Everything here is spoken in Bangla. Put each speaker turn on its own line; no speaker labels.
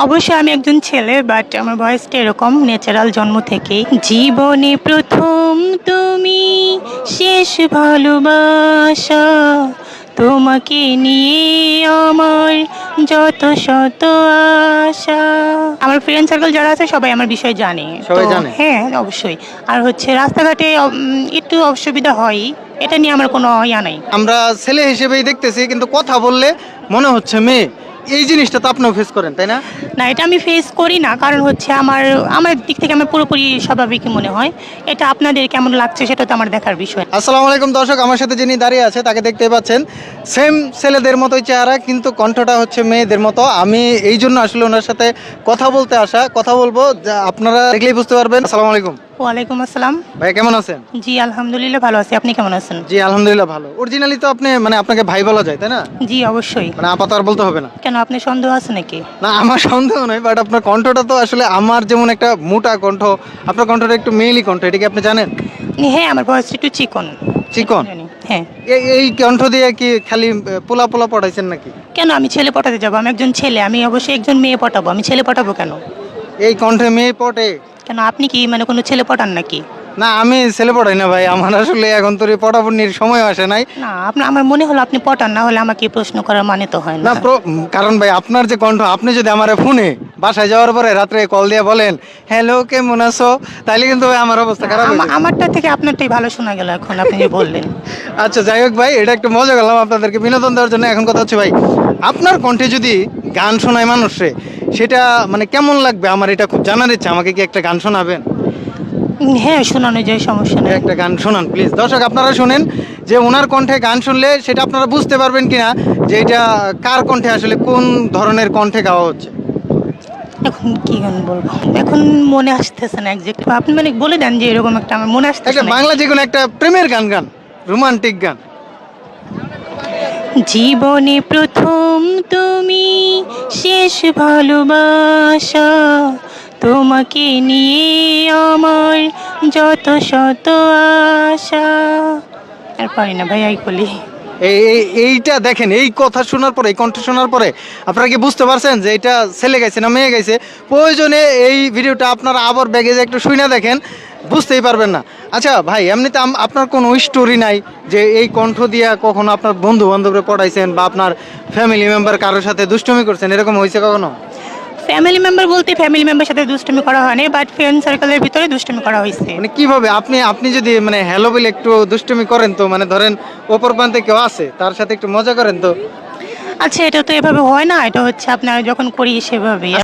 অবশ্যই আমি একজন ছেলে, বাট আমার ভয়েসটা এরকম ন্যাচারাল জন্ম থেকেই। জীবনে প্রথম তুমি, শেষ ভালোবাসা, তোমাকে নিয়ে আমার যত শত আশা। আমার ফ্রেন্ড সার্কেল যারা আছে সবাই আমার বিষয়ে জানে।
সবাই
তো
জানে?
হ্যাঁ, অবশ্যই। আর হচ্ছে রাস্তাঘাটে একটু অসুবিধা হয়, এটা নিয়ে আমার কোনো ইয়া নাই।
আমরা ছেলে হিসেবেই দেখতেছি, কিন্তু কথা বললে মনে হচ্ছে মেয়ে। এই জিনিসটা তো আপনিও ফেস করেন, তাই না?
না, এটা আমি ফেস করি না, কারণ হচ্ছে আমার আমার দিক থেকে আমার পুরোপুরি স্বাভাবিকই মনে হয়। এটা আপনাদের কেমন লাগছে সেটা তো আমার দেখার বিষয়।
আসসালামু আলাইকুম দর্শক, আমার সাথে যিনি দাঁড়িয়ে আছে তাকে দেখতে পাচ্ছেন। সেম ছেলেদের মতোই চেহারা, কিন্তু কণ্ঠটা হচ্ছে মেয়েদের মতো। আমি এই জন্য আসলে ওনার সাথে কথা বলতে আসা, কথা বলবো, আপনারা দেখলেই বুঝতে পারবেন। আসসালামু আলাইকুম
ওয়ালাইকুম আসসালাম।
ভাই, কেমন আছেন?
জি আলহামদুলিল্লাহ ভালো আছি, আপনি কেমন আছেন?
জি আলহামদুলিল্লাহ ভালো। অরিজিনালি তো আপনি মানে আপনাকে ভাই বলা যায়, তাই না?
জি অবশ্যই।
মানে আপাতত আর বলতে হবে না।
কেন, আপনার সন্দেহ আছে নাকি?
না, আমার সন্দেহ নয়, বাট আপনার কণ্ঠটা তো আসলে আমার যেমন একটা মোটা কণ্ঠ, আপনার কণ্ঠটা একটু মেইলি কণ্ঠ, এটা কি আপনি জানেন?
হ্যাঁ, আমার ভয়েসটা একটু চিকন।
চিকন?
জানি, হ্যাঁ।
এই কণ্ঠ দিয়ে কি খালি পোলা পোলা পড়াইছেন নাকি?
কেন আমি ছেলে পটাতে যাবো? আমি একজন ছেলে, আমি অবশ্যই একজন মেয়ে পটাবো, আমি ছেলে পটাবো কেন?
এই কণ্ঠে মেয়ে পটে?
কেন, আপনি কি মানে কোনো ছেলে পটান নাকি?
না, আমি ছেলে পড়াই না ভাই, আমার আসলে এখন তো পড়াপড়ির সময় আসে নাই।
না, আপনার আমার মনে হলো আপনি পটান, না হলে আমাকে প্রশ্ন করার মানে তো হয়
না
না।
কারণ ভাই আপনার যে কণ্ঠ, আপনি যদি আমার ফোনে বাসায় যাওয়ার পরে রাত্রে কল দিয়ে বলেন হ্যালো কেমন আছো, তাইলে কিন্তু ভাই আমার অবস্থা খারাপ হয়ে যাবে।
আমারটা থেকে আপনারটাই ভালো শোনা গেল এখন আপনি যে বললেন।
আচ্ছা যাই হোক ভাই, এটা একটু মজা করলাম আপনাদেরকে বিনোদন দেওয়ার জন্য। এখন কথা হচ্ছে ভাই, আপনার কণ্ঠে যদি গান শোনায় মানুষে, সেটা মানে কেমন লাগবে? আমার এটা খুব জানার ইচ্ছা। আমাকে কি একটা গান শোনাবেন?
হ্যাঁ, শোনানো যায়, সমস্যা নেই।
একটা গান শোনান প্লিজ। দর্শক আপনারা শুনেন যে ওনার কণ্ঠে গান শুনলে সেটা আপনারা বুঝতে পারবেন কিনা যে এটা কার কণ্ঠে, আসলে কোন ধরনের কণ্ঠে গাওয়া হচ্ছে।
এখন কি গান বলবো, এখন মনে আসতেছে না একজ্যাক্ট। আপনি মানে বলে দেন যে এরকম একটা, আমার মনে আসতেছে
একটা
না।
বাংলা যে কোনো একটা প্রেমের গান গান, রোমান্টিক গান।
জীবনে প্রথম তুমি, শেষ ভালোবাসা, তোমাকে নিয়ে আমার যত শত আশা। আর পারি না ভাই, আই বলি।
এইটা দেখেন, এই কথা শোনার পরে, এই কণ্ঠ শোনার পরে আপনারা কি বুঝতে পারছেন যে এটা ছেলে গাইছে না মেয়ে গাইছে? প্রয়োজনে এই ভিডিওটা আপনারা আবার ব্যাগে যে একটু শুনে দেখেন, বুঝতেই পারবেন না। আচ্ছা ভাই, এমনিতে আপনার কোনো স্টোরি নাই যে এই কণ্ঠ দিয়া কখনো আপনার বন্ধু বান্ধবরা পড়াইছেন, বা আপনার ফ্যামিলি মেম্বার কারোর সাথে দুষ্টুমি করছেন, এরকম হয়েছে কখনো?
ফ্যামিলি মেম্বার বলতে ফ্যামিলি মেম্বার সাথে দুষ্টুমি করা হয়নি, বাট ফ্রেন্ড সার্কেলের ভিতরে দুষ্টুমি করা হয়েছে।
মানে কিভাবে? আপনি যদি মানে হ্যালো বলে একটু দুষ্টুমি করেন, তো মানে ধরেন অপর প্রান্তে কেউ আছে, তার সাথে একটু মজা করেন তো।
আচ্ছা, এটা তো এভাবে হয় না, এটা হচ্ছে আপনারা যখন করি সেভাবে।